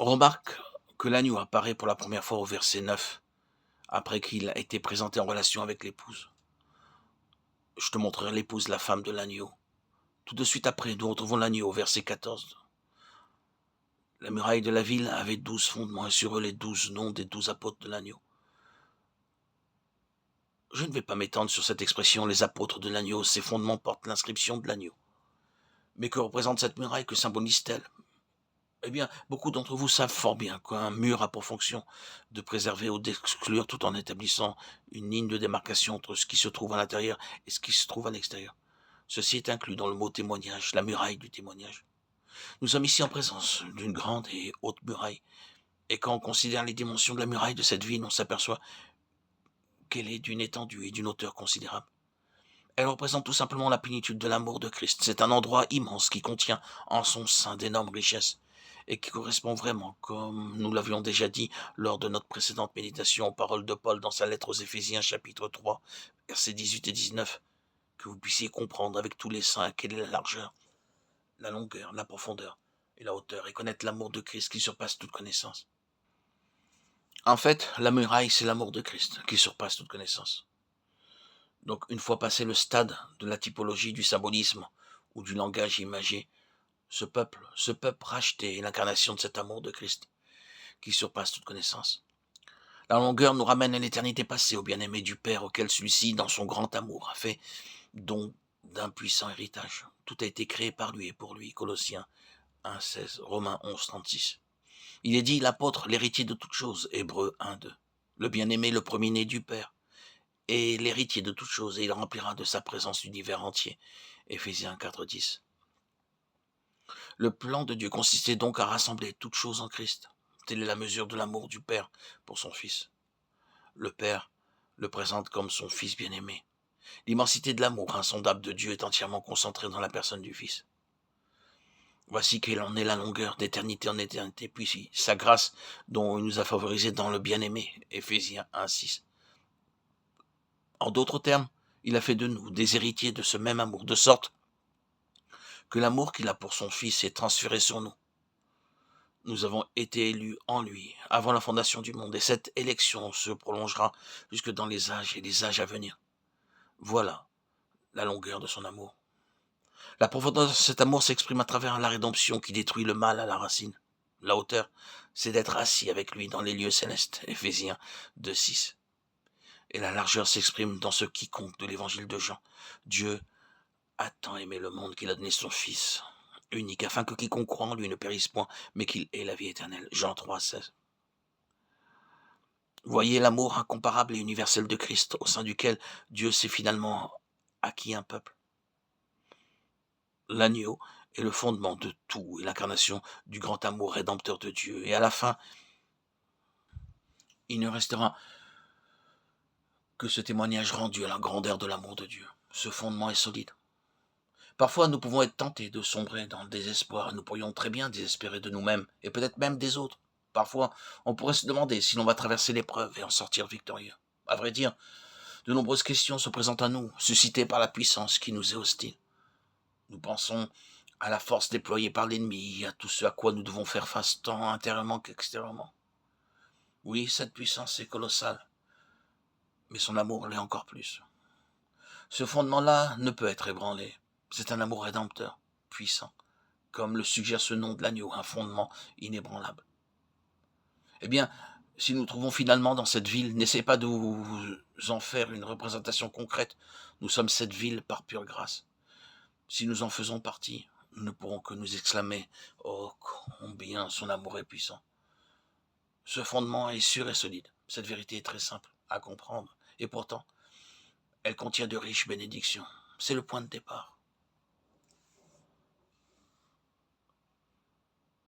On remarque que l'agneau apparaît pour la première fois au verset 9, après qu'il a été présenté en relation avec l'épouse. Je te montrerai l'épouse, la femme de l'agneau. Tout de suite après, nous retrouvons l'agneau au verset 14. La muraille de la ville avait 12 fondements et sur eux les 12 noms des 12 apôtres de l'agneau. Je ne vais pas m'étendre sur cette expression, les apôtres de l'agneau. Ces fondements portent l'inscription de l'agneau. Mais que représente cette muraille? Que symbolise-t-elle? Eh bien, beaucoup d'entre vous savent fort bien qu'un mur a pour fonction de préserver ou d'exclure tout en établissant une ligne de démarcation entre ce qui se trouve à l'intérieur et ce qui se trouve à l'extérieur. Ceci est inclus dans le mot témoignage, la muraille du témoignage. Nous sommes ici en présence d'une grande et haute muraille. Et quand on considère les dimensions de la muraille de cette ville, on s'aperçoit qu'elle est d'une étendue et d'une hauteur considérable. Elle représente tout simplement la plénitude de l'amour de Christ. C'est un endroit immense qui contient en son sein d'énormes richesses et qui correspond vraiment, comme nous l'avions déjà dit lors de notre précédente méditation, aux paroles de Paul dans sa lettre aux Éphésiens chapitre 3, versets 18 et 19, que vous puissiez comprendre avec tous les saints quelle est la largeur, la longueur, la profondeur et la hauteur, et connaître l'amour de Christ qui surpasse toute connaissance. En fait, la muraille, c'est l'amour de Christ qui surpasse toute connaissance. Donc, une fois passé le stade de la typologie, du symbolisme ou du langage imagé, ce peuple racheté est l'incarnation de cet amour de Christ qui surpasse toute connaissance. La longueur nous ramène à l'éternité passée, au bien-aimé du Père, auquel celui-ci, dans son grand amour, a fait don d'un puissant héritage. Tout a été créé par lui et pour lui. Colossiens 1,16, Romains 11,36. Il est dit l'apôtre, l'héritier de toutes choses, Hébreux 1,2. Le bien-aimé, le premier-né du Père, et l'héritier de toutes choses, et il remplira de sa présence l'univers entier. Éphésiens 4,10. Le plan de Dieu consistait donc à rassembler toutes choses en Christ. Telle est la mesure de l'amour du Père pour son Fils. Le Père le présente comme son Fils bien-aimé. L'immensité de l'amour insondable de Dieu est entièrement concentrée dans la personne du Fils. Voici quelle en est la longueur d'éternité en éternité, puis sa grâce dont il nous a favorisés dans le bien-aimé. Éphésiens 1,6. En d'autres termes, il a fait de nous des héritiers de ce même amour, de sorte que l'amour qu'il a pour son Fils est transféré sur nous. Nous avons été élus en lui, avant la fondation du monde, et cette élection se prolongera jusque dans les âges et les âges à venir. Voilà la longueur de son amour. La profondeur de cet amour s'exprime à travers la rédemption qui détruit le mal à la racine. La hauteur, c'est d'être assis avec lui dans les lieux célestes, Éphésiens 2,6. Et la largeur s'exprime dans ce quiconque de l'évangile de Jean. Dieu a tant aimé le monde qu'il a donné son Fils unique, afin que quiconque croit en lui ne périsse point, mais qu'il ait la vie éternelle. Jean 3,16. Voyez l'amour incomparable et universel de Christ, au sein duquel Dieu s'est finalement acquis un peuple. L'agneau est le fondement de tout et l'incarnation du grand amour rédempteur de Dieu. Et à la fin, il ne restera que ce témoignage rendu à la grandeur de l'amour de Dieu. Ce fondement est solide. Parfois, nous pouvons être tentés de sombrer dans le désespoir. Nous pourrions très bien désespérer de nous-mêmes et peut-être même des autres. Parfois, on pourrait se demander si l'on va traverser l'épreuve et en sortir victorieux. À vrai dire, de nombreuses questions se présentent à nous, suscitées par la puissance qui nous est hostile. Nous pensons à la force déployée par l'ennemi, à tout ce à quoi nous devons faire face tant intérieurement qu'extérieurement. Oui, cette puissance est colossale, mais son amour l'est encore plus. Ce fondement-là ne peut être ébranlé. C'est un amour rédempteur, puissant, comme le suggère ce nom de l'agneau, un fondement inébranlable. Eh bien, si nous trouvons finalement dans cette ville, n'essayez pas de vous en faire une représentation concrète. Nous sommes cette ville par pure grâce. Si nous en faisons partie, nous ne pourrons que nous exclamer « Oh, combien son amour est puissant !» Ce fondement est sûr et solide. Cette vérité est très simple à comprendre. Et pourtant, elle contient de riches bénédictions. C'est le point de départ.